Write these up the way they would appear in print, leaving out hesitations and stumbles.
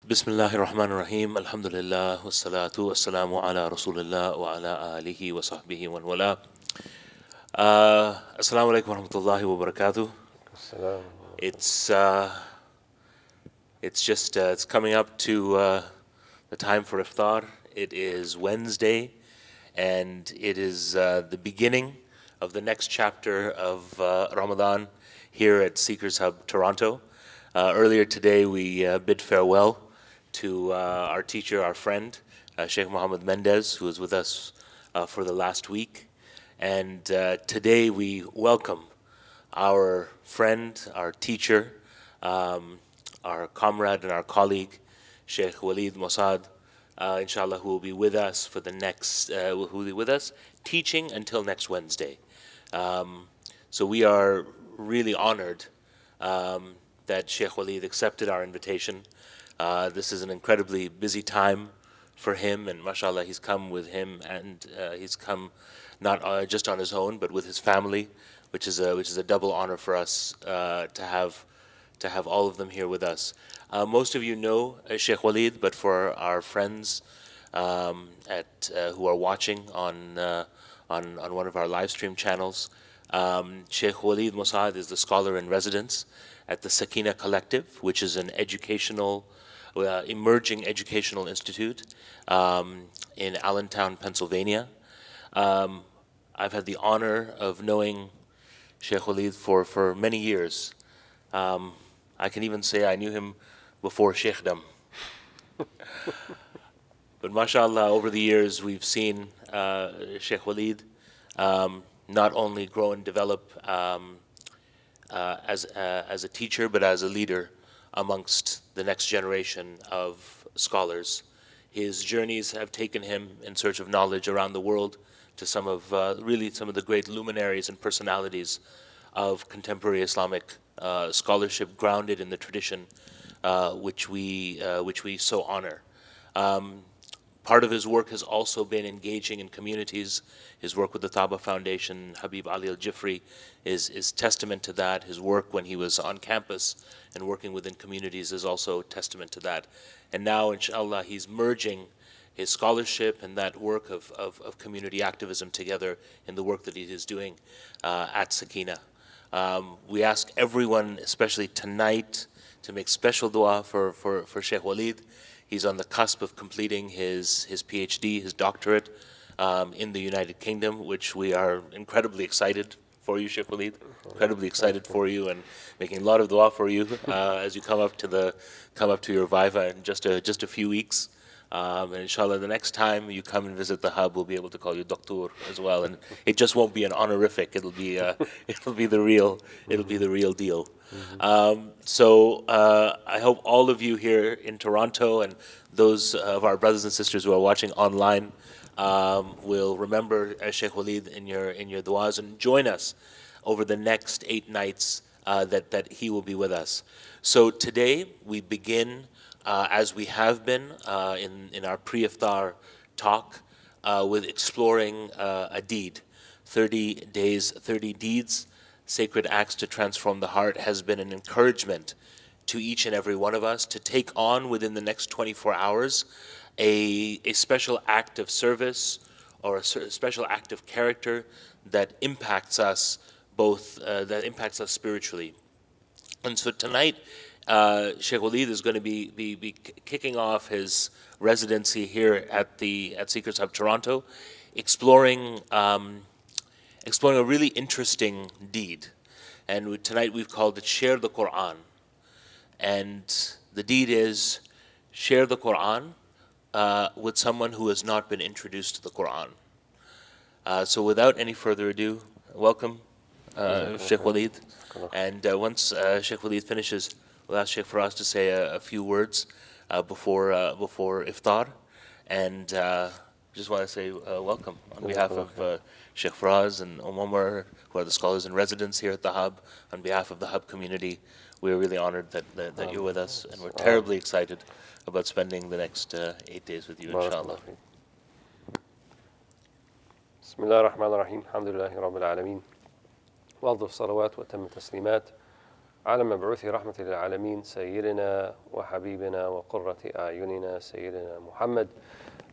Bismillahir Rahmanir Rahim. Alhamdulillah. Wassalatu wassalamu ala Rasulillah wa ala alihi wa sahbihi wa wala. Assalamu alaikum wa rahmatullahi wa barakatuh. Salam. It's it's coming up to the time for iftar. It is Wednesday, and it is the beginning of the next chapter of Ramadan here at Seekers Hub Toronto. Earlier today, we bid farewell to our teacher, our friend, Shaykh Mohammed Mendez, who was with us for the last week. And today we welcome our friend, our teacher, our comrade and our colleague, Shaykh Walead Mosaad, inshallah, who will be with us for the next, who will be with us teaching until next Wednesday. So we are really honored that Shaykh Walead accepted our invitation. This is an incredibly busy time for him, and mashallah, he's come with him, and he's come not just on his own, but with his family, which is a double honor for us to have all of them here with us. Most of you know Shaykh Walead, but for our friends who are watching on one of our live stream channels, Shaykh Walead Mosaad is the scholar in residence at the Sakina Collective, which is an emerging educational institute in Allentown, Pennsylvania. I've had the honor of knowing Shaykh Walead for many years. I can even say I knew him before Shaykhdom. But mashallah, over the years we've seen Shaykh Walead not only grow and develop as a teacher, but as a leader amongst the next generation of scholars. His journeys have taken him in search of knowledge around the world to some of the great luminaries and personalities of contemporary Islamic scholarship, grounded in the tradition which we so honor. Part of his work has also been engaging in communities. His work with the Taba Foundation, Habib Ali al-Jifri, is testament to that. His work when he was on campus and working within communities is also testament to that. And now, inshallah, he's merging his scholarship and that work of community activism together in the work that he is doing at Sakina. We ask everyone, especially tonight, to make special dua for Shaykh Walead. He's on the cusp of completing his PhD, his doctorate in the United Kingdom, which we are incredibly excited for you, Shaykh Walead. Incredibly excited for you, and making a lot of dua for you as you come up to your viva in just a few weeks. And inshallah, the next time you come and visit the hub, we'll be able to call you Doctor as well, and it just won't be an honorific. It'll be the real deal. So I hope all of you here in Toronto and those of our brothers and sisters who are watching online will remember Shaykh Walead in your du'as and join us over the next 8 nights that he will be with us. So today we begin, as we have been in our pre-iftar talk, with exploring a deed. 30 days, 30 deeds, sacred acts to transform the heart, has been an encouragement to each and every one of us to take on within the next 24 hours a special act of service or a special act of character that impacts us spiritually. And so tonight, Shaykh Walead is going to be kicking off his residency here at Seekers Hub Toronto, exploring a really interesting deed. And tonight we've called it Share the Qur'an. And the deed is share the Qur'an with someone who has not been introduced to the Qur'an. So without any further ado, welcome Shaykh Walead. And once Shaykh Walead finishes, we'll ask Shaykh Faraz to say a few words before iftar. And just want to say welcome on behalf of Shaykh Faraz and Omar, who are the scholars in residence here at the Hub. On behalf of the Hub community, we're really honored that you're with us, and we're terribly excited about spending the next 8 days with you, inshallah. بسم الله الرحمن الرحيم الحمد لله رب العالمين وأفضل الصلوات وأتم التسليمات على مبعوث رحمة للعالمين سيدنا وحبيبنا وقرة أعيننا سيدنا محمد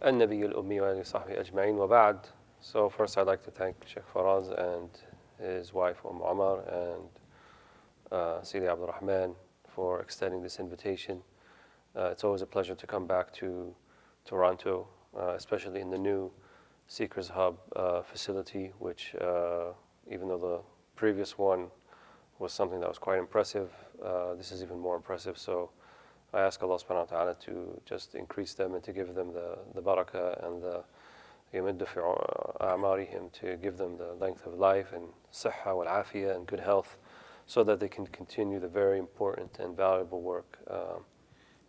النبي الأمي وآله وصحبه أجمعين وبعد. So first I'd like to thank Shaykh Faraz and his wife Omar and Sidi Abdul Rahman for extending this invitation. It's always a pleasure to come back to Toronto, especially in the new Seekers Hub facility, which even though the previous one was something that was quite impressive, this is even more impressive. So I ask Allah subhanahu wa ta'ala to just increase them and to give them the barakah and the يمد في أعمارهم, to give them the length of life and صحة والعافية and good health, so that they can continue the very important and valuable work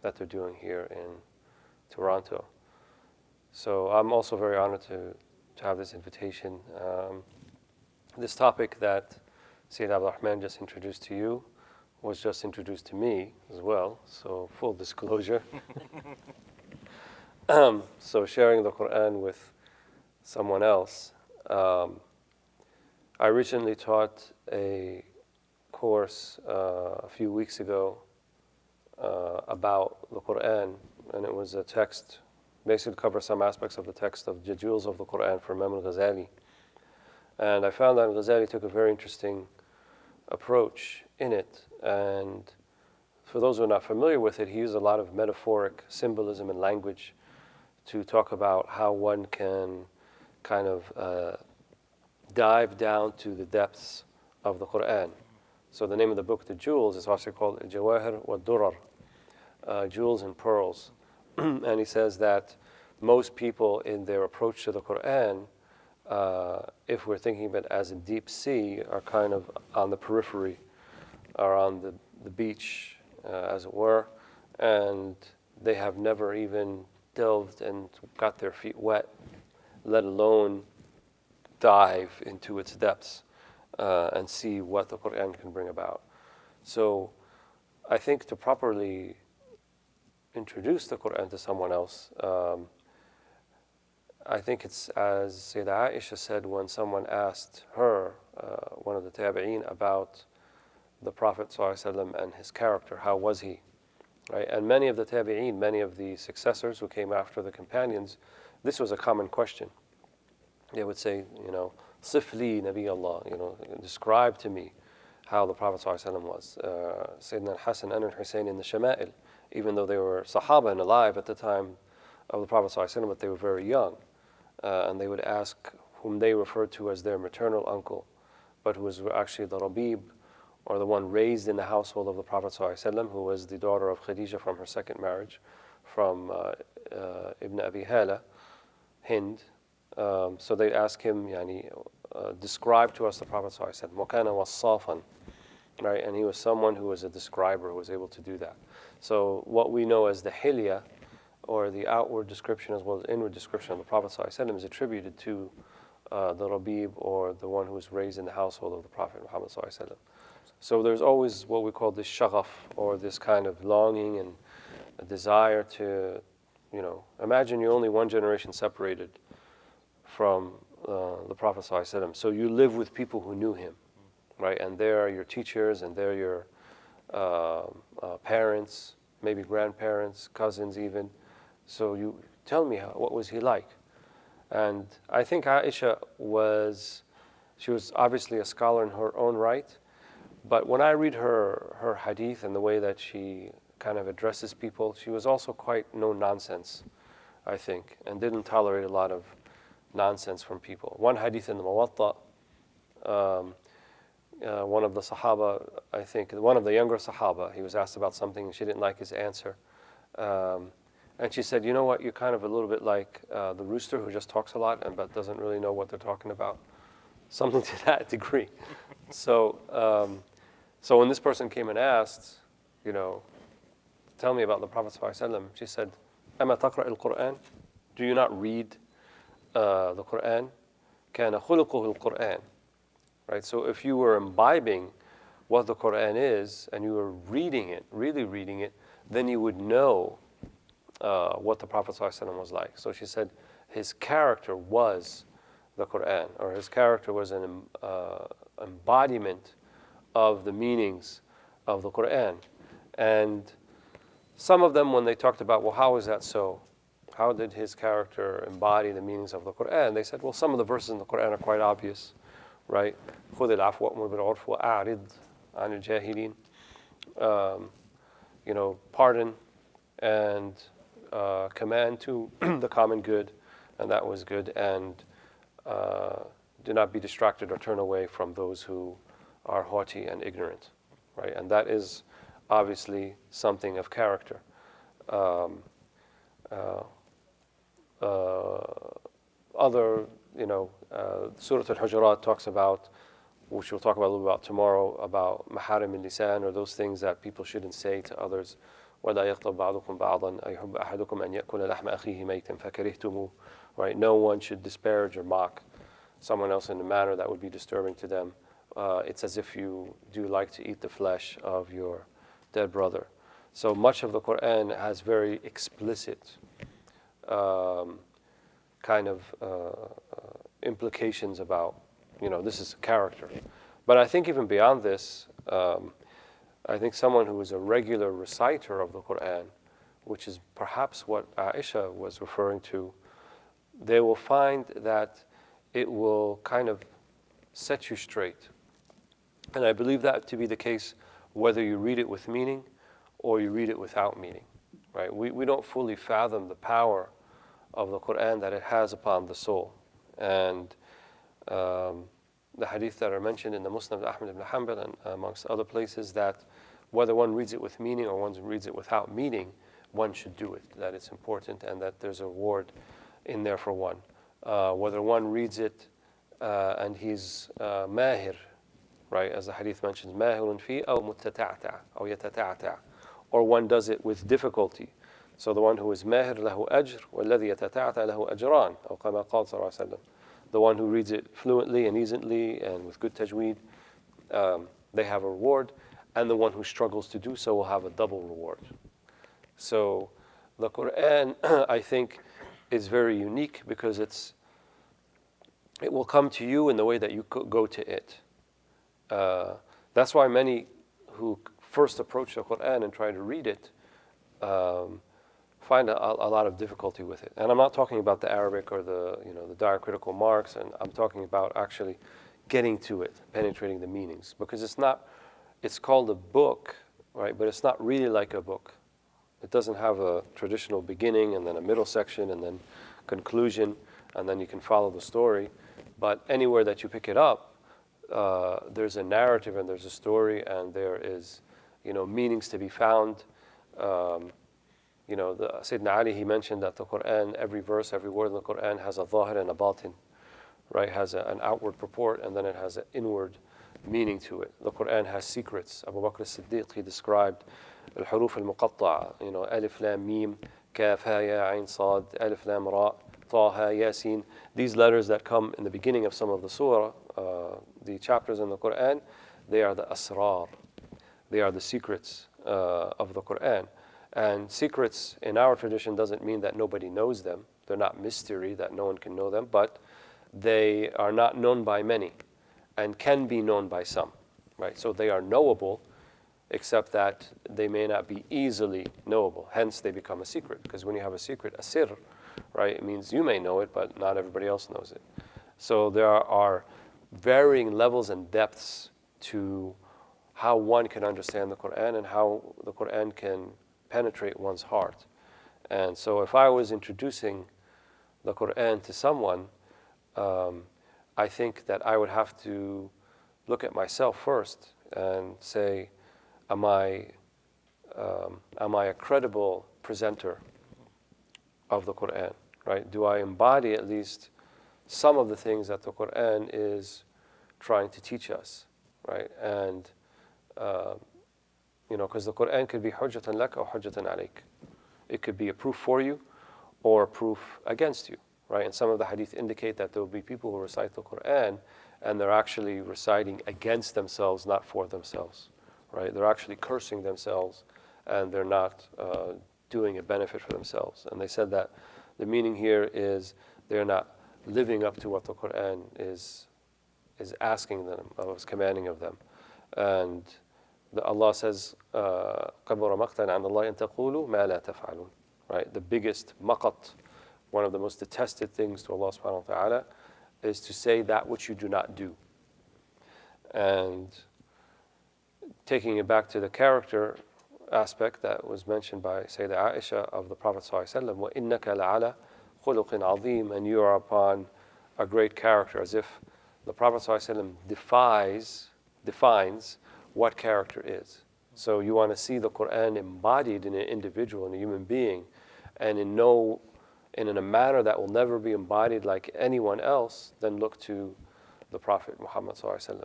that they're doing here in Toronto. So I'm also very honored to have this invitation. This topic that Sayyid Abdul Rahman just introduced to you was just introduced to me as well, so full disclosure. So sharing the Qur'an with someone else. I recently taught a course a few weeks ago about the Qur'an, and it was a text, basically cover some aspects of the text of the jewels of the Qur'an for Imam al-Ghazali. And I found that al-Ghazali took a very interesting approach in it. And for those who are not familiar with it, he used a lot of metaphoric symbolism and language to talk about how one can kind of dive down to the depths of the Qur'an. So the name of the book, The Jewels, is also called Jawahir wa Durar, Jewels and Pearls. And he says that most people in their approach to the Qur'an, if we're thinking of it as a deep sea, are kind of on the periphery, are on the beach, as it were, and they have never even delved and got their feet wet, let alone dive into its depths and see what the Qur'an can bring about. So I think to properly introduce the Qur'an to someone else, I think it's as Sayyidah Aisha said when someone asked her, one of the tabi'een, about the Prophet ﷺ and his character. How was he? Right? And many of the tabi'een, many of the successors who came after the companions, this was a common question. They would say, Sifli Nabi Allah, describe to me how the Prophet ﷺ was. Sayyidina al-Hasan and al-Hussein in the Shama'il, even though they were Sahaba and alive at the time of the Prophet ﷺ, but they were very young. And they would ask whom they referred to as their maternal uncle, but who was actually the Rabib, or the one raised in the household of the Prophet ﷺ, who was the daughter of Khadija from her second marriage, from Ibn Abi Hala, Hind. So they'd ask him, describe to us the Prophet ﷺ. وَكَانَ وَصَّافًا, right? And he was someone who was a describer, who was able to do that. So what we know as the hilya, or the outward description as well as inward description of the Prophet ﷺ, is attributed to the Rabib, or the one who was raised in the household of the Prophet Muhammad ﷺ. So there's always what we call this shaghaf, or this kind of longing and a desire to, imagine you're only one generation separated from the Prophet ﷺ. So you live with people who knew him, right? And they're your teachers, and they're your parents, maybe grandparents, cousins even. So you tell me, what was he like? And I think Aisha she was obviously a scholar in her own right, but when I read her hadith and the way that she kind of addresses people, she was also quite no nonsense, I think, and didn't tolerate a lot of nonsense from people. One hadith in the Muwatta, one of the Sahaba, I think, one of the younger Sahaba, he was asked about something and she didn't like his answer. And she said, you know what, you're kind of a little bit like the rooster who just talks a lot but doesn't really know what they're talking about. Something to that degree. So when this person came and asked, tell me about the Prophet ﷺ, she said, أَمَا تَقْرَأِ الْقُرْآنِ? Do you not read the Qur'an? كَانَ خُلُقُهُ الْقُرْآنِ. Right? So if you were imbibing what the Qur'an is, and you were reading it, really reading it, then you would know what the Prophet ﷺ was like. So she said his character was the Qur'an, or his character was an embodiment of the meanings of the Qur'an. And some of them, when they talked about, well, how is that so? How did his character embody the meanings of the Qur'an? They said, well, some of the verses in the Qur'an are quite obvious, right? خُذِ الْعَفْوَ وَأْمُرْ بِالْعُرْفِ وَأَعْرِضْ عَنِ الْجَاهِلِينَ. Pardon and command to the common good, and that was good, and do not be distracted or turn away from those who are haughty and ignorant, right? And that is obviously something of character. Other, Surah Al-Hujurat talks about, which we'll talk about a little about tomorrow, about maharim al-lisan, or those things that people shouldn't say to others. وَلَا يَغْتَبْ بَعْضُكُمْ بَعْضًا أَيُحِبُّ أَحَدُكُمْ أَنْ يَأْكُلَ لَحْمَ أَخِيهِ مَيْتًا فَكَرِهْتُمُوهُ. Right? No one should disparage or mock someone else in a manner that would be disturbing to them. It's as if you do like to eat the flesh of your dead brother. So much of the Qur'an has very explicit kind of implications about, this is character. But I think even beyond this, I think someone who is a regular reciter of the Qur'an, which is perhaps what Aisha was referring to, they will find that it will kind of set you straight. And I believe that to be the case whether you read it with meaning or you read it without meaning. Right? We don't fully fathom the power of the Qur'an that it has upon the soul. And the hadith that are mentioned in the Musnad of Ahmad ibn Hanbal and amongst other places, that whether one reads it with meaning or one reads it without meaning, one should do it, that it's important and that there's a reward in there for one. Whether one reads it and he's mahir, right, as the hadith mentions, mahirun fi aw mutata'ta aw yatata'ta, or one does it with difficulty. So the one who is mahir lahu ajr, والذي يتتعتع له أجران, أو كما قال صلى الله عليه وسلم. The one who reads it fluently and easily and with good tajweed, they have a reward, and the one who struggles to do so will have a double reward. So the Qur'an, I think, is very unique because it will come to you in the way that you go to it. That's why many who first approach the Qur'an and try to read it find a lot of difficulty with it. And I'm not talking about the Arabic or the diacritical marks, and I'm talking about actually getting to it, penetrating the meanings. Because it's called a book, right? But it's not really like a book. It doesn't have a traditional beginning and then a middle section and then conclusion, and then you can follow the story. But anywhere that you pick it up, there's a narrative and there's a story and there is, meanings to be found. The Sayyidina Ali, he mentioned that the Qur'an, every verse, every word in the Qur'an has a zahir and a batin, right? Has an outward purport and then it has an inward meaning to it. The Qur'an has secrets. Abu Bakr as-Siddiq, he described al-huruf al-muqatta'a, alif lam mim, kaf ha ya ayn sad, alif lam ra, ta ha yasin. These letters that come in the beginning of some of the surah, the chapters in the Qur'an, they are the asrar. They are the secrets of the Qur'an. And secrets in our tradition doesn't mean that nobody knows them. They're not mystery, that no one can know them, but they are not known by many and can be known by some, right? So they are knowable, except that they may not be easily knowable. Hence, they become a secret. Because when you have a secret, a sir, right, it means you may know it, but not everybody else knows it. So there are varying levels and depths to how one can understand the Qur'an and how the Qur'an can penetrate one's heart. And so if I was introducing the Qur'an to someone, I think that I would have to look at myself first and say, am I a credible presenter of the Qur'an, right? Do I embody at least some of the things that the Qur'an is trying to teach us, right? And because the Qur'an could be hujjatan lak or hujjatan alayk. It could be a proof for you or a proof against you, right? And some of the hadith indicate that there will be people who recite the Qur'an and they're actually reciting against themselves, not for themselves, right? They're actually cursing themselves and they're not doing a benefit for themselves. And they said that the meaning here is they're not living up to what the Qur'an is asking them, is commanding of them. And Allah says, كَبُرَ مَقْتًا عَنْدَ اللَّهِ أَن تَقُولُوا مَا لَا تَفْعَلُونَ. Right? The biggest maqat, one of the most detested things to Allah subhanahu wa ta'ala, is to say that which you do not do. And taking it back to the character aspect that was mentioned by Sayyidah Aisha of the Prophet ﷺ, وَإِنَّكَ لَعَلَى خُلُقٍ عَظِيمٍ, and you are upon a great character, as if the Prophet ﷺ defines what character is. So you want to see the Qur'an embodied in an individual, in a human being, and in a manner that will never be embodied like anyone else, then look to the Prophet Muhammad ﷺ.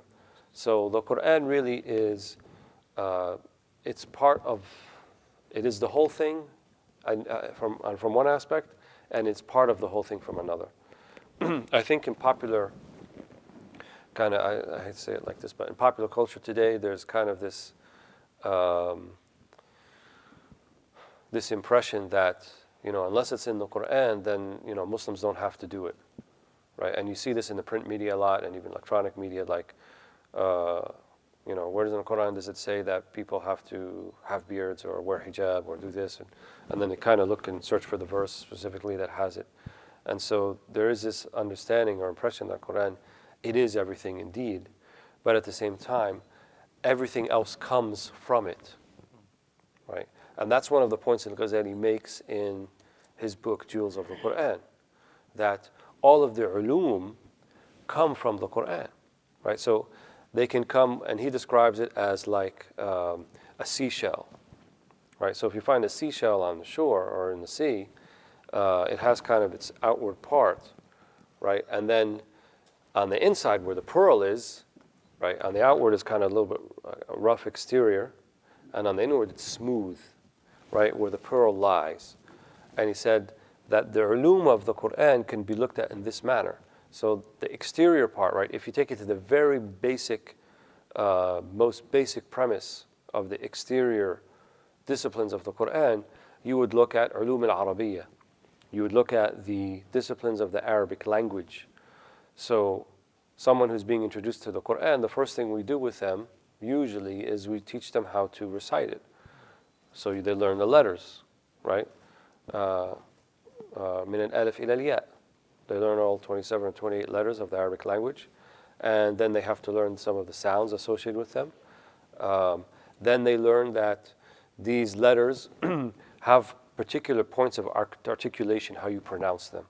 So the Qur'an really is, it's part of, it is the whole thing from one aspect, and it's part of the whole thing from another. I think in popular, I hate to say it like this, but in popular culture today, there's kind of this this impression that, unless it's in the Qur'an, then, Muslims don't have to do it, right? And you see this in the print media a lot, and even electronic media, like, where in the Qur'an does it say that people have to have beards or wear hijab or do this? And then they kind of look and search for the verse specifically that has it. And so there is this understanding or impression that Qur'an, it is everything indeed, but at the same time, everything else comes from it, right? And that's one of the points that Al-Ghazali makes in his book, Jewels of the Qur'an, that all of the ulum come from the Qur'an, right? So they can come, and he describes it as like a seashell, right? So if you find a seashell on the shore or in the sea, it has kind of its outward part, right? And then on the inside where the pearl is, right, on the outward is kind of a little bit rough exterior, and on the inward it's smooth, right, where the pearl lies. And he said that the ulum of the Qur'an can be looked at in this manner. So the exterior part, right, if you take it to the very basic, most basic premise of the exterior disciplines of the Qur'an, you would look at ulum al-Arabiyyah. You would look at the disciplines of the Arabic language. So someone who's being introduced to the Qur'an, the first thing we do with them usually is we teach them how to recite it. So they learn the letters, right? Min al-alif ila al-ya. They learn all 27 or 28 letters of the Arabic language, and then they have to learn some of the sounds associated with them. Then they learn that these letters have particular points of articulation, how you pronounce them,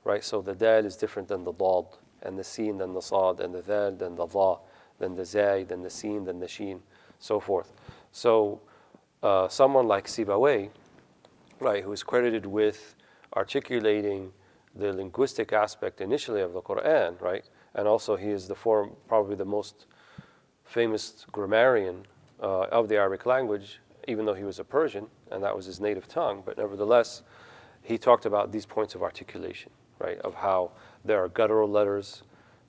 right? So the dal is different than the dad, and the sin than the sad, and the dal than the dha, then the zay, then the sin, then the sheen, so forth. So someone like Sibawayh, right, who is credited with articulating the linguistic aspect initially of the Qur'an, right, and also he is probably the most famous grammarian of the Arabic language, even though he was a Persian, and that was his native tongue, but nevertheless, he talked about these points of articulation, right, of how there are guttural letters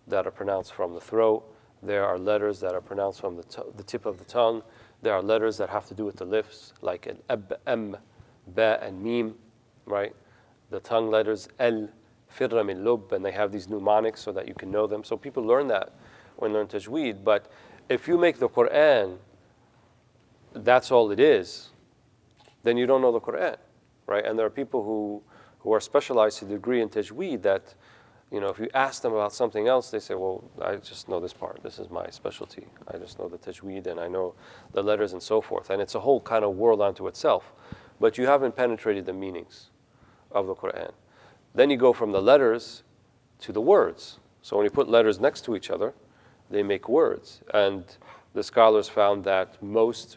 that are pronounced from the throat, there are letters that are pronounced from the tip of the tongue, there are letters that have to do with the lips, like an ab, am, ba, and mim, right? The tongue letters, el, firra min lub, and they have these mnemonics so that you can know them. So people learn that when they learn tajweed, but if you make the Qur'an, that's all it is, then you don't know the Qur'an, right? And there are people who are specialized to the degree in tajweed that, if you ask them about something else, they say, well, I just know this part. This is my specialty. I just know the tajweed and I know the letters and so forth. And it's a whole kind of world unto itself. But you haven't penetrated the meanings of the Qur'an. Then you go from the letters to the words. So when you put letters next to each other, they make words. And the scholars found that most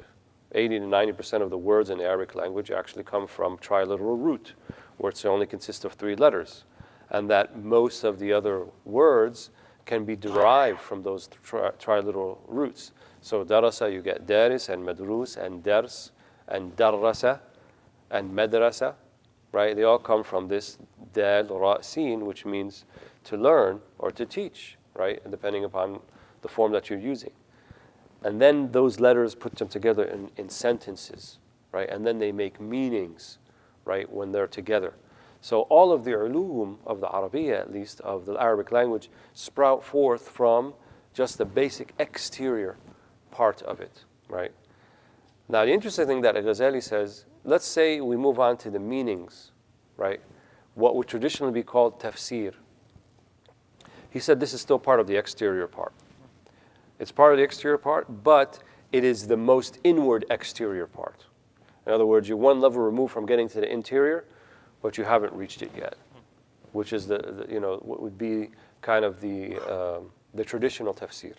80 to 90% of the words in the Arabic language actually come from triliteral root, where it only consists of 3 letters. And that most of the other words can be derived from those triliteral roots. So darasa, you get daris and madrus and dars and darrasa and madrasa, right? They all come from this dal ra sin, which means to learn or to teach, right? And depending upon the form that you're using. And then those letters put them together in sentences, right? And then they make meanings, right, when they're together. So all of the ulum of the Arabiya, at least, of the Arabic language, sprout forth from just the basic exterior part of it, right? Now, the interesting thing that Ghazali says, let's say we move on to the meanings, right? What would traditionally be called tafsir. He said this is still part of the exterior part. It's part of the exterior part, but it is the most inward exterior part. In other words, you're one level removed from getting to the interior, but you haven't reached it yet, which is what would be kind of the traditional tafsir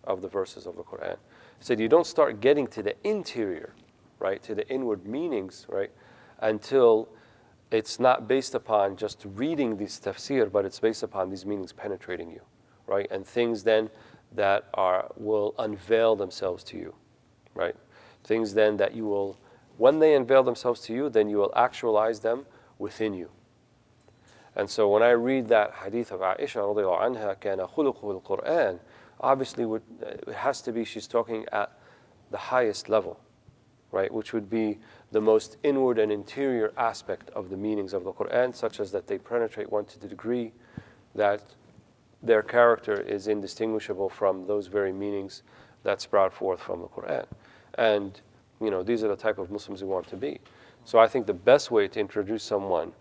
of the verses of the Qur'an. He said you don't start getting to the interior, right, to the inward meanings, right, until it's not based upon just reading these tafsir, but it's based upon these meanings penetrating you, right, and things then that will unveil themselves to you, right, things then that you will, when they unveil themselves to you, then you will actualize them within you. And so when I read that hadith of Aisha radiallahu anha, كان خلقه القرآن, obviously it has to be she's talking at the highest level, right? Which would be the most inward and interior aspect of the meanings of the Qur'an, such as that they penetrate one to the degree that their character is indistinguishable from those very meanings that sprout forth from the Qur'an. And these are the type of Muslims we want to be. So I think the best way to introduce someone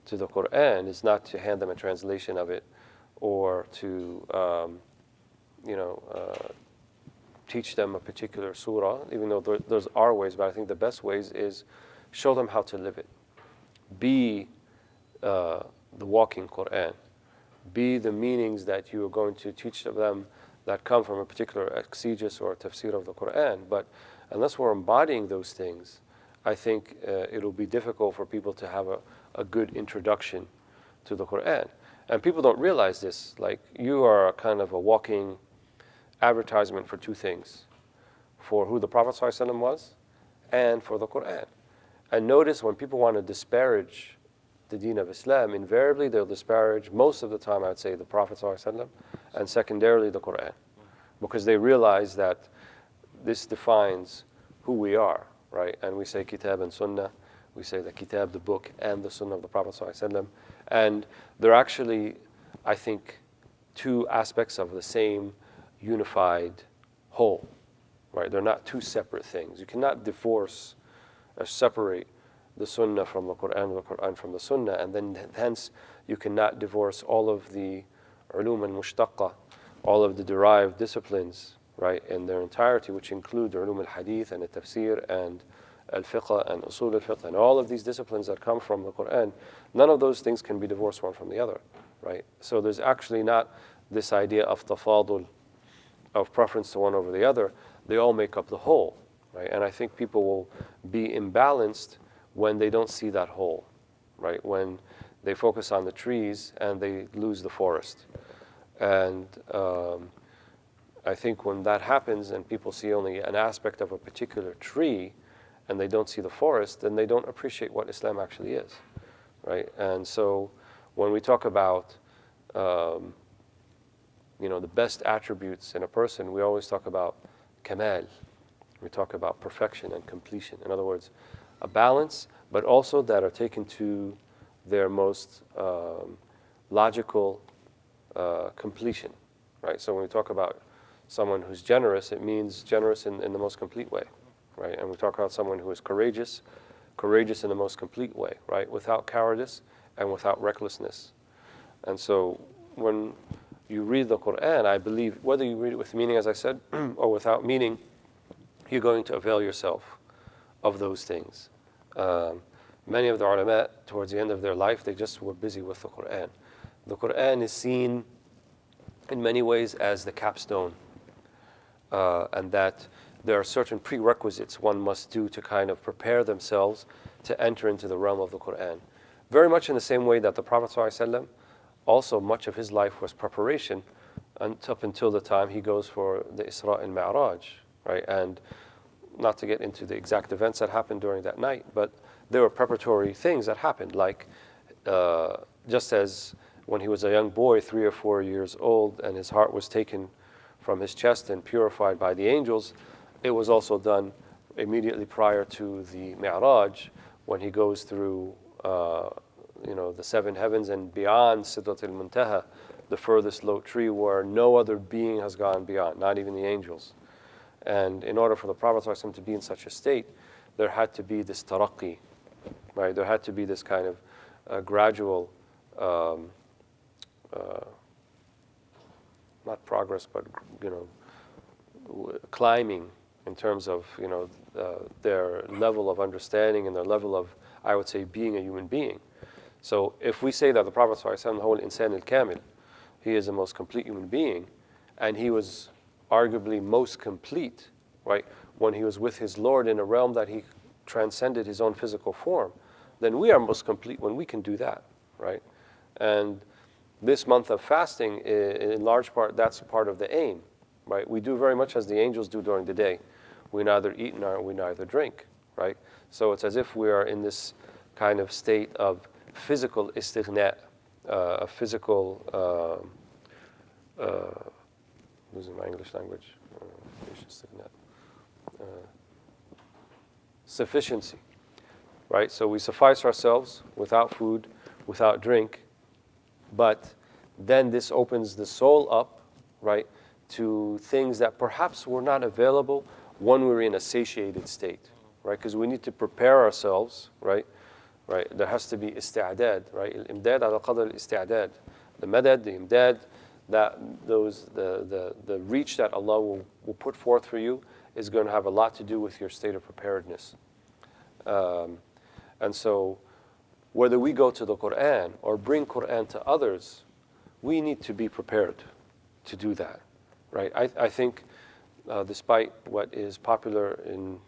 to the Qur'an is not to hand them a translation of it or to teach them a particular surah, even though those are ways, but I think the best ways is show them how to live it. Be the walking Qur'an. Be the meanings that you are going to teach them that come from a particular exegesis or tafsir of the Qur'an. But unless we're embodying those things, I think it'll be difficult for people to have a good introduction to the Qur'an. And people don't realize this. Like, you are a kind of a walking advertisement for two things: for who the Prophet ﷺ was and for the Qur'an. And notice when people want to disparage the deen of Islam, invariably they'll disparage, most of the time I would say, the Prophet ﷺ, and secondarily the Qur'an, because they realize that this defines who we are, right? And we say Kitab and Sunnah, we say the Kitab, the book, and the Sunnah of the Prophet ﷺ. And they're actually, I think, two aspects of the same unified whole, right? They're not two separate things. You cannot divorce or separate the Sunnah from the Qur'an from the Sunnah, and then hence you cannot divorce all of the ulum al-mushtaqqa, all of the derived disciplines, right, in their entirety, which include ulum al-hadith and al-tafsir and al-fiqh and usul al-fiqh and all of these disciplines that come from the Qur'an. None of those things can be divorced one from the other, right? So there's actually not this idea of tafadul, of preference to one over the other. They all make up the whole, right? And I think people will be imbalanced when they don't see that whole, right? When they focus on the trees and they lose the forest. And I think when that happens and people see only an aspect of a particular tree and they don't see the forest, then they don't appreciate what Islam actually is, right? And so when we talk about the best attributes in a person, we always talk about kamal. We talk about perfection and completion. In other words, a balance, but also that are taken to their most logical completion, right? So when we talk about someone who's generous, it means generous in the most complete way, right? And we talk about someone who is courageous, courageous in the most complete way, right? Without cowardice and without recklessness. And so when you read the Qur'an, I believe, whether you read it with meaning, as I said, or without meaning, you're going to avail yourself of those things. Many of the ulama, towards the end of their life, they just were busy with the Qur'an. The Qur'an is seen in many ways as the capstone, and that there are certain prerequisites one must do to kind of prepare themselves to enter into the realm of the Qur'an. Very much in the same way that the Prophet ﷺ, also much of his life was preparation up until the time he goes for the Isra and Mi'raj, right? And not to get into the exact events that happened during that night, but there were preparatory things that happened, like just as when he was a young boy, 3 or 4 years old, and his heart was taken from his chest and purified by the angels, it was also done immediately prior to the Mi'raj, when he goes through the 7 heavens and beyond Sidrat al-Muntaha, the furthest low tree where no other being has gone beyond, not even the angels. And in order for the Prophet ﷺ to be in such a state, there had to be this taraqi, right? There had to be this kind of gradual, not progress, but climbing in terms of their level of understanding and their level of, I would say, being a human being. So if we say that the Prophet ﷺ, whole insan al-kamil, he is the most complete human being, and he was arguably most complete, right, when he was with his Lord in a realm that he transcended his own physical form, then we are most complete when we can do that, right? And this month of fasting, in large part, that's part of the aim, right? We do very much as the angels do during the day. We neither eat nor we neither drink, right? So it's as if we are in this kind of state of physical istighna, a physical, losing my English language, sufficiency, right? So we suffice ourselves without food, without drink, but then this opens the soul up, right, to things that perhaps were not available when we were in a satiated state, right? Because we need to prepare ourselves, right? Right. There has to be isti'adad, right? Al-imdad ala qadr al-isti'adad. The madad, the imdad, the reach that Allah will put forth for you is going to have a lot to do with your state of preparedness. And so whether we go to the Qur'an or bring Qur'an to others, we need to be prepared to do that, right? I think despite what is popular in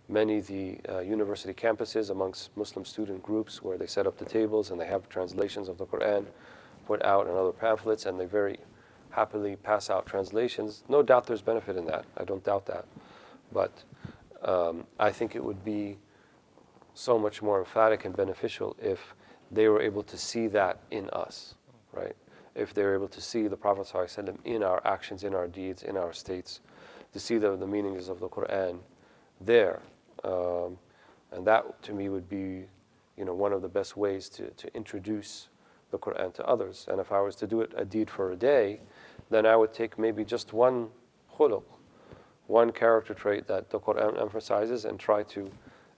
many of the university campuses amongst Muslim student groups where they set up the tables and they have translations of the Qur'an put out and other pamphlets, and they very happily pass out translations. No doubt there's benefit in that. I don't doubt that. But I think it would be so much more emphatic and beneficial if they were able to see that in us, right? If they were able to see the Prophet ﷺ in our actions, in our deeds, in our states, to see the meanings of the Qur'an there. And that, to me, would be, one of the best ways to introduce the Qur'an to others. And if I was to do it a deed for a day, then I would take maybe just one khuluq, one character trait that the Qur'an emphasizes, and try to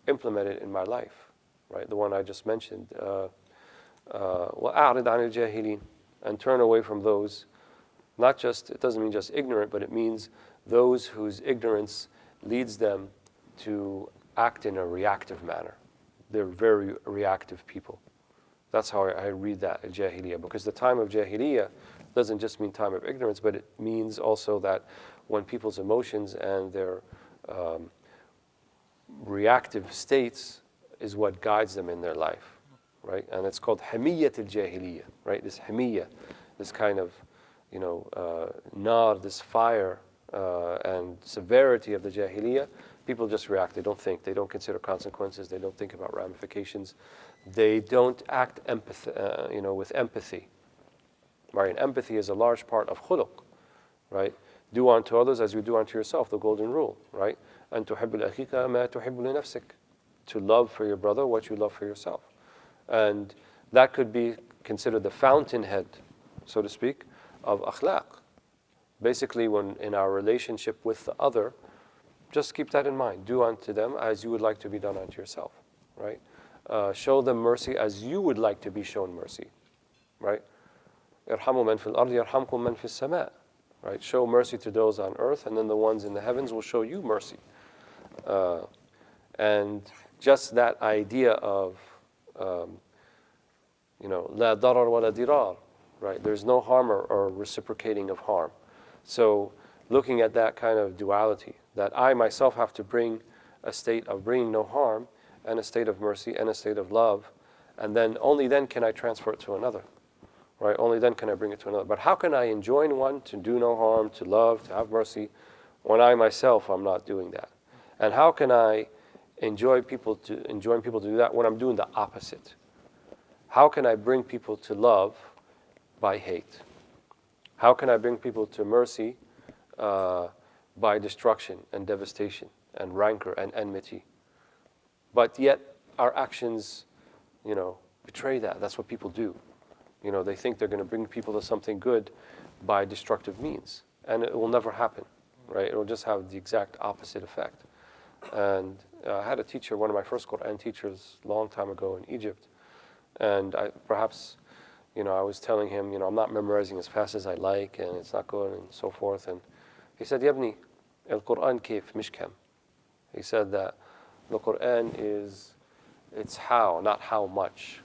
implement it in my life, right? The one I just mentioned. وَأَعْرِضْ عَنِ الْجَاهِلِينَ, and turn away from those, not just, it doesn't mean just ignorant, but it means those whose ignorance leads them to act in a reactive manner. They're very reactive people. That's how I read that, al-Jahiliyyah, because the time of Jahiliyyah doesn't just mean time of ignorance, but it means also that when people's emotions and their reactive states is what guides them in their life, right? And it's called hamiyyat al-Jahiliyyah, right? This hamiyya, this kind of, nar, this fire and severity of the Jahiliyyah. People just react. They don't think. They don't consider consequences. They don't think about ramifications. They don't act with empathy. Right? And empathy is a large part of khuluq, right? Do unto others as you do unto yourself, the golden rule, right? أَن تُحِبُّ لَأَخِيكَ مَا تُحِبُّ لِنَفْسِكَ. To love for your brother what you love for yourself. And that could be considered the fountainhead, so to speak, of akhlaq. Basically, when in our relationship with the other, just keep that in mind. Do unto them as you would like to be done unto yourself, right? Show them mercy as you would like to be shown mercy, right? يَرْحَمُ مَنْ فِي الْأَرْضِ يَرْحَمْكُمْ مَنْ فِي السَّمَاءِ. Right? Show mercy to those on earth, and then the ones in the heavens will show you mercy. And just that idea of, لَا ضَرَرْ وَلَا ضِرَارٍ, right? There's no harm or reciprocating of harm. So looking at that kind of duality, that I myself have to bring a state of bringing no harm, and a state of mercy, and a state of love, and then only then can I transfer it to another. Right? Only then can I bring it to another. But how can I enjoin one to do no harm, to love, to have mercy, when I myself am not doing that? And how can I enjoin people to do that when I'm doing the opposite? How can I bring people to love by hate? How can I bring people to mercy by destruction and devastation and rancor and enmity? But yet our actions, betray that. That's what people do. They think they're going to bring people to something good by destructive means. And it will never happen. right? It will just have the exact opposite effect. And I had a teacher, one of my first Qur'an teachers, a long time ago in Egypt, and I was telling him, I'm not memorizing as fast as I like, and it's not good, and so forth. And he said, "Yabni, al-Qur'an kif, mish kam." He said that the Qur'an it's how, not how much,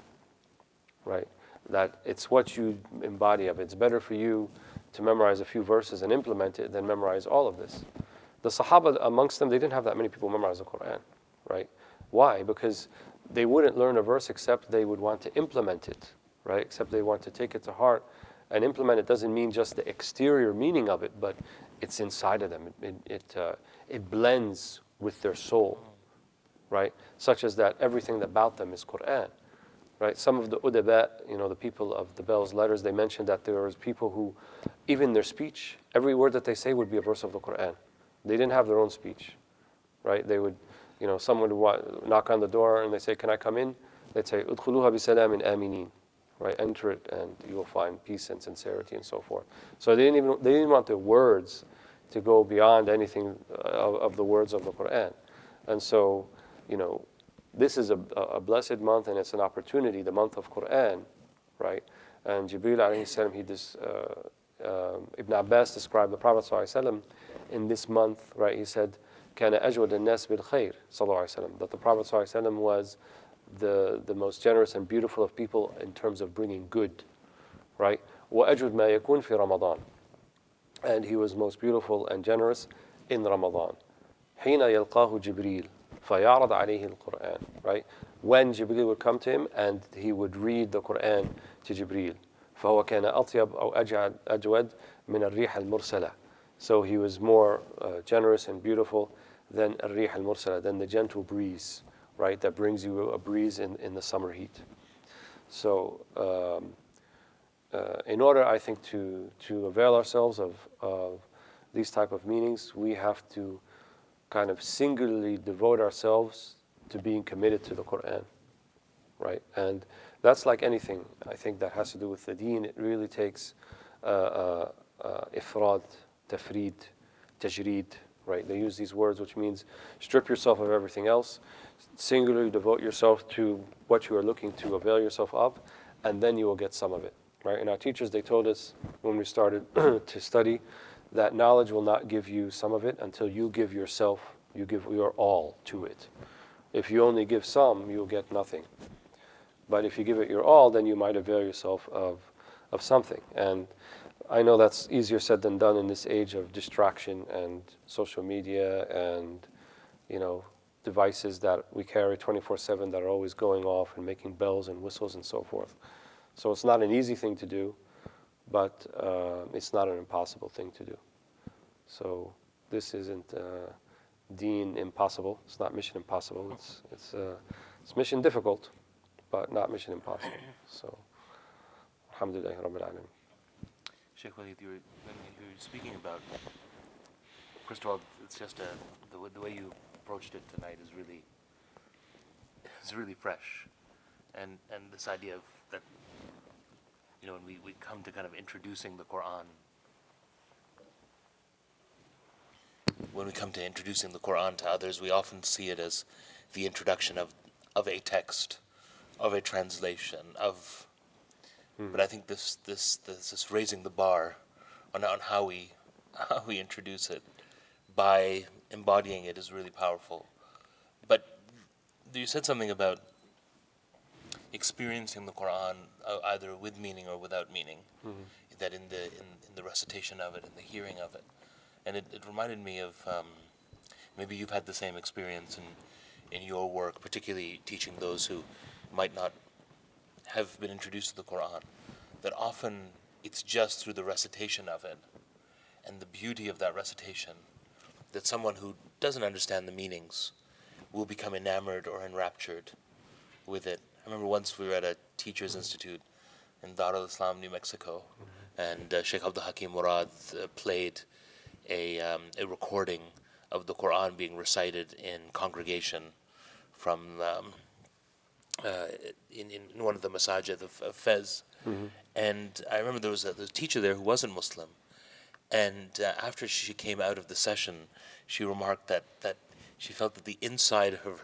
right? That it's what you embody of it. It's better for you to memorize a few verses and implement it than memorize all of this. The Sahaba, amongst them, they didn't have that many people memorize the Qur'an, right? Why? Because they wouldn't learn a verse except they would want to implement it, right? Except they want to take it to heart. And implement it doesn't mean just the exterior meaning of it, but it's inside of them. It blends with their soul, right? Such as that everything about them is Qur'an, right? Some of the udaba, the people of the Bell's letters, they mentioned that there was people who, even their speech, every word that they say would be a verse of the Qur'an. They didn't have their own speech, right? They would, someone would knock on the door and they say, "Can I come in?" They'd say, "Udkhuluha bisalamin aminin," right? Enter it and you will find peace and sincerity and so forth. So they didn't want their words to go beyond anything of the words of the Qur'an. And so, this is a blessed month and it's an opportunity, the month of Qur'an, right? And Jibreel alayhi salam, Ibn Abbas described the Prophet sallallahu alaihi wasallam in this month, right? He said, "Kana ajwad an-nas bil khair," sallallahu alaihi wasallam, that the Prophet sallallahu alaihi wasallam was the most generous and beautiful of people in terms of bringing good, right? Wa ajwad ma yakun fi Ramadan, and he was most beautiful and generous in Ramadan. Hina yalqahu Jibreel فيعرض عليه القرآن, right? When Jibreel would come to him and he would read the Quran to Jibreel. فهو كان أطيب أو أجود من الريح المرسلة. So he was more generous and beautiful than الريح المرسلة, than the gentle breeze, right? That brings you a breeze in the summer heat. So in order, I think, to avail ourselves of these type of meanings, we have to kind of singularly devote ourselves to being committed to the Qur'an, right? And that's like anything, I think, that has to do with the deen. It really takes ifrad, tafreed, tajreed, right? They use these words, which means strip yourself of everything else, singularly devote yourself to what you are looking to avail yourself of, and then you will get some of it, right? And our teachers, they told us when we started to study, that knowledge will not give you some of it until you give your all to it. If you only give some, you'll get nothing. But if you give it your all, then you might avail yourself of something. And I know that's easier said than done in this age of distraction and social media and, devices that we carry 24/7 that are always going off and making bells and whistles and so forth. So it's not an easy thing to do, but it's not an impossible thing to do. So this isn't deen impossible. It's not mission impossible. It's mission difficult, but not mission impossible. So, alhamdulillah rabbil alamin. Shaykh Walead, when you were speaking about, first of all, it's just the way you approached it tonight is really fresh, and this idea of that, when we come to kind of introducing the Qur'an, when we come to introducing the Qur'an to others, we often see it as the introduction of a text, of a translation, but I think this raising the bar on how we introduce it by embodying it is really powerful. But you said something about experiencing the Qur'an either with meaning or without meaning, that in the recitation of it, in the hearing of it, and it reminded me of maybe you've had the same experience in your work, particularly teaching those who might not have been introduced to the Qur'an, that often it's just through the recitation of it and the beauty of that recitation that someone who doesn't understand the meanings will become enamored or enraptured with it. I remember once we were at a teacher's institute in Dar al-Islam, New Mexico, and Shaykh Abdul Hakim Murad played a recording of the Qur'an being recited in congregation from in one of the masajid of Fez. And I remember there was a teacher there who wasn't Muslim, And after she came out of the session, she remarked that she felt that the inside of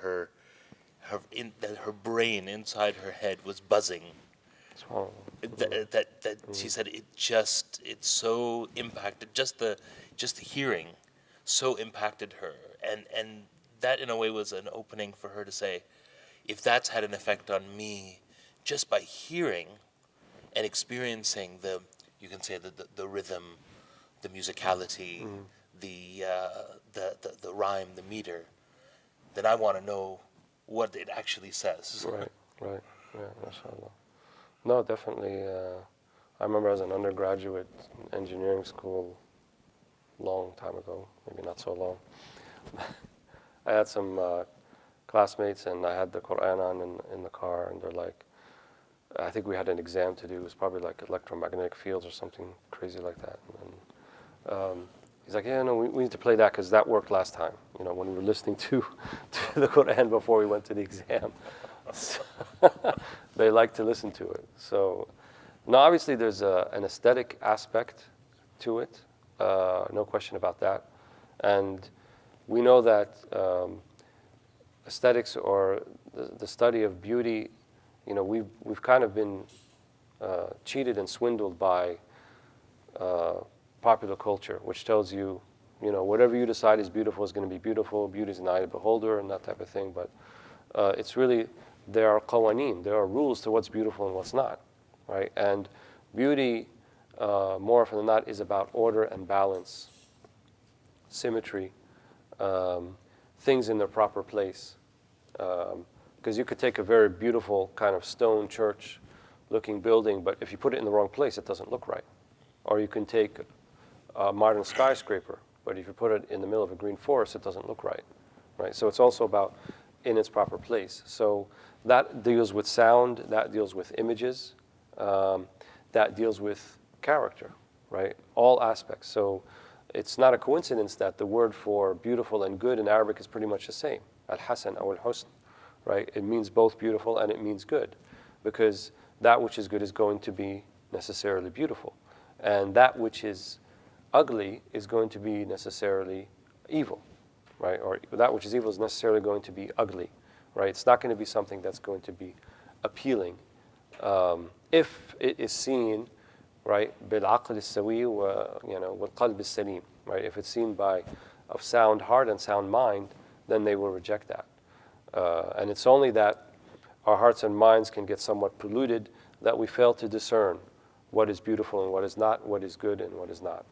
that her brain inside her head was buzzing. SubhanAllah. That she said it so impacted, just the hearing so impacted her, and that in a way was an opening for her to say, if that's had an effect on me just by hearing and experiencing you can say the rhythm, the musicality, the rhyme, the meter, then I want to know what it actually says. Right, right. Yeah, mashallah. No, definitely. I remember as an undergraduate engineering school, long time ago, maybe not so long, I had some classmates and I had the Qur'an on in the car, and they're like, I think we had an exam to do. It was probably like electromagnetic fields or something crazy like that. And he's like, yeah, no, we need to play that because that worked last time, when we were listening to the Qur'an before we went to the exam. So they like to listen to it. So, now obviously there's an aesthetic aspect to it, no question about that. And we know that aesthetics, or the study of beauty, we've kind of been cheated and swindled by popular culture, which tells you, whatever you decide is beautiful is going to be beautiful. Beauty is an eye of the beholder and that type of thing. But it's really, there are qawaneen, there are rules to what's beautiful and what's not, right? And beauty, more often than not, is about order and balance, symmetry, things in their proper place. Because you could take a very beautiful kind of stone church-looking building, but if you put it in the wrong place, it doesn't look right. Or you can take a modern skyscraper, but if you put it in the middle of a green forest, it doesn't look right, right? So it's also about in its proper place. So that deals with sound, that deals with images, that deals with character, right? All aspects. So it's not a coincidence that the word for beautiful and good in Arabic is pretty much the same, al-hasan or al-husn, right? It means both beautiful and it means good, because that which is good is going to be necessarily beautiful, and that which is ugly is going to be necessarily evil, right? Or that which is evil is necessarily going to be ugly, right? It's not going to be something that's going to be appealing if it is seen, right, بالعقل السوي والقلب السليم, right? If it's seen by a sound heart and sound mind, then they will reject that. And it's only that our hearts and minds can get somewhat polluted that we fail to discern what is beautiful and what is not, what is good and what is not.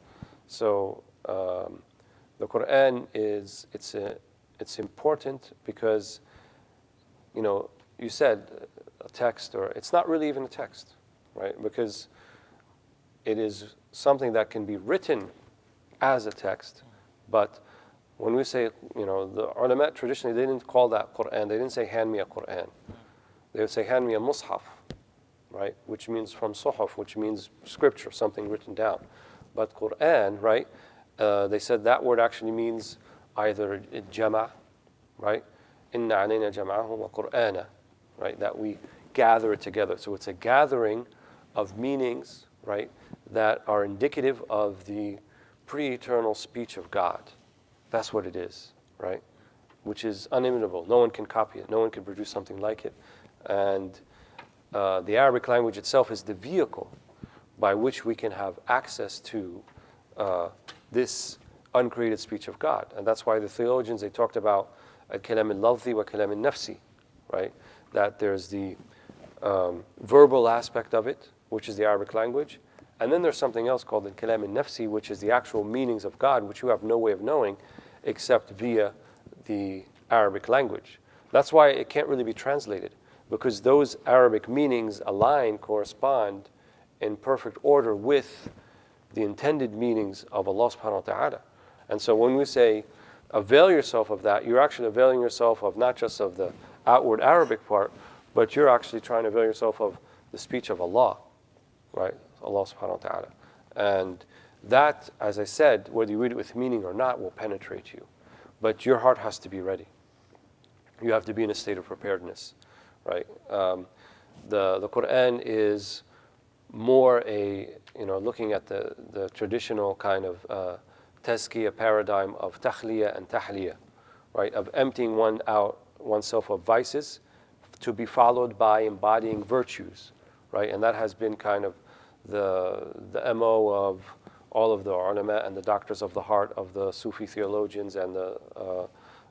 So the Qur'an it's important because, you said a text, or it's not really even a text, right? Because it is something that can be written as a text, but when we say, the ulama traditionally, they didn't call that Qur'an. They didn't say, hand me a Qur'an. They would say, hand me a mushaf, right? Which means from suhuf, which means scripture, something written down. But Qur'an, right? They said that word actually means either jama', right? Inna alayna jam'ahu wa Qur'ana, right? That we gather it together. So it's a gathering of meanings, right? That are indicative of the pre-eternal speech of God. That's what it is, right? Which is unimitable. No one can copy it. No one can produce something like it. And the Arabic language itself is the vehicle by which we can have access to this uncreated speech of God. And that's why the theologians, they talked about al-kalam al-lafzi wa kalam al-nafsi, right? That there's the verbal aspect of it, which is the Arabic language. And then there's something else called al-kalam al-nafsi, which is the actual meanings of God, which you have no way of knowing except via the Arabic language. That's why it can't really be translated, because those Arabic meanings correspond in perfect order with the intended meanings of Allah subhanahu wa ta'ala. And so when we say avail yourself of that, you're actually availing yourself of not just of the outward Arabic part, but you're actually trying to avail yourself of the speech of Allah, right? Allah subhanahu wa ta'ala. And that, as I said, whether you read it with meaning or not, will penetrate you. But your heart has to be ready. You have to be in a state of preparedness, right? The Qur'an is more looking at the traditional kind of tazkiyah paradigm of tahliyah and tahliyah, right? Of emptying oneself of vices to be followed by embodying virtues, right? And that has been kind of the MO of all of the ulama and the doctors of the heart of the Sufi theologians and the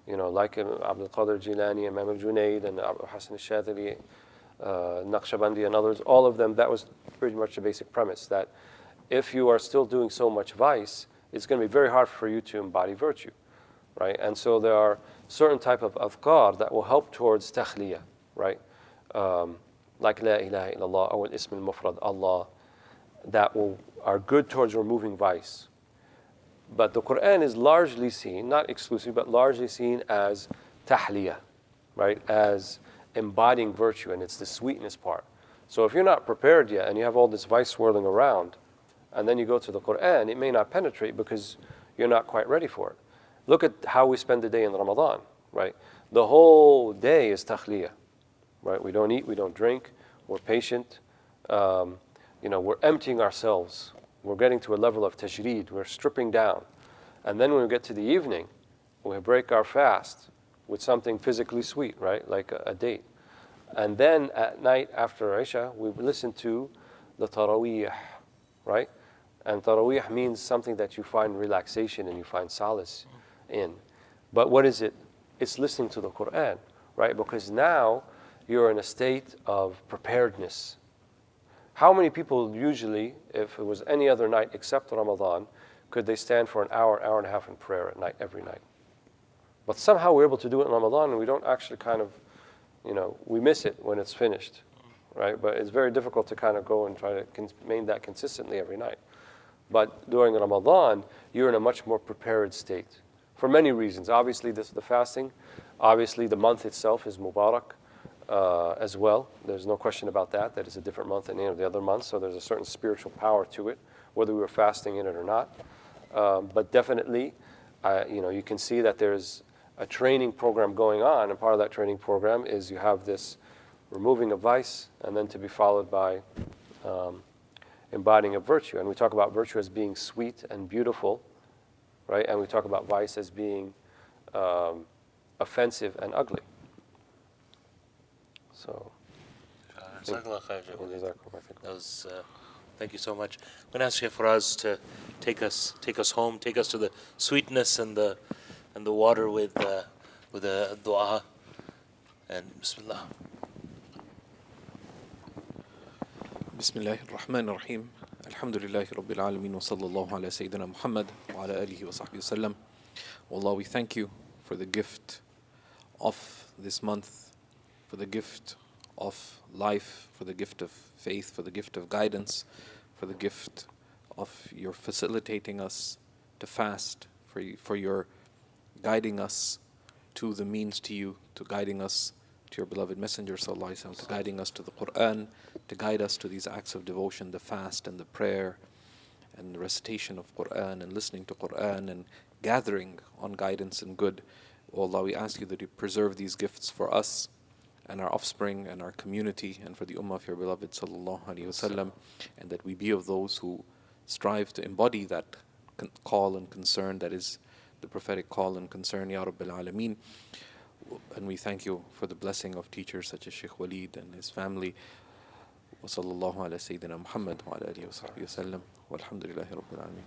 like Abdul Qadir Jilani, Imam al-Junayd, and Abu Hassan al-Shadhili, Naqshbandi, and others. All of them, that was pretty much the basic premise, that if you are still doing so much vice, it's going to be very hard for you to embody virtue, right? And so there are certain type of adhkar that will help towards takhliyah, right? Like La ilaha illallah or Ism al-Mufrad, Allah, that are good towards removing vice. But the Qur'an is largely seen, not exclusively, but largely seen as tahliyah, right? As embodying virtue, and it's the sweetness part. So if you're not prepared yet and you have all this vice swirling around, and then you go to the Qur'an, it may not penetrate because you're not quite ready for it. Look at how we spend the day in Ramadan, right? The whole day is tahliyah, right? We don't eat, we don't drink, we're patient, we're emptying ourselves. We're getting to a level of tajreed, we're stripping down. And then when we get to the evening, we break our fast with something physically sweet, right? Like a date. And then at night after Isha, we listen to the Taraweeh, right? And Taraweeh means something that you find relaxation and you find solace in. But what is it? It's listening to the Qur'an, right? Because now you're in a state of preparedness. How many people usually, if it was any other night except Ramadan, could they stand for an hour and a half in prayer at night, every night? But somehow we're able to do it in Ramadan, and we don't actually kind of, we miss it when it's finished, right? But it's very difficult to kind of go and try to maintain that consistently every night. But during Ramadan, you're in a much more prepared state for many reasons. Obviously, the fasting. Obviously, the month itself is Mubarak as well. There's no question about that. That is a different month than any of the other months. So there's a certain spiritual power to it, whether we were fasting in it or not. But definitely, you can see that there's a training program going on, and part of that training program is you have this removing of vice, and then to be followed by embodying of virtue. And we talk about virtue as being sweet and beautiful, right? And we talk about vice as being offensive and ugly. So, that was, thank you so much. I'm going to ask Shaykh Faraz to take us home, take us to the sweetness and the water with a dua. And Bismillah. بسم الله الرحمن الرحيم الحمد لله رب العالمين وصلى الله على سيدنا محمد وعلى آله وصحبه وسلم. Allah, we thank you for the gift of this month, for the gift of life, for the gift of faith, for the gift of guidance, for the gift of your facilitating us to fast, for your guiding us to the means to you, to guiding us to your beloved Messenger sallallahu alaihi wasallam, to guiding us to the Qur'an, to guide us to these acts of devotion, the fast and the prayer and the recitation of Qur'an and listening to Qur'an and gathering on guidance and good. O Allah, we ask you that you preserve these gifts for us and our offspring and our community and for the ummah of your beloved sallallahu alaihi wasallam, and that we be of those who strive to embody that call and concern that is the prophetic call and concern, Ya Rabbil Alameen. And we thank you for the blessing of teachers such as Shaykh Walead and his family. Wa sallallahu ala Sayyidina Muhammad wa ala alihi wa sahbihi wa sallam. Walhamdulillahi Rabbil Alameen.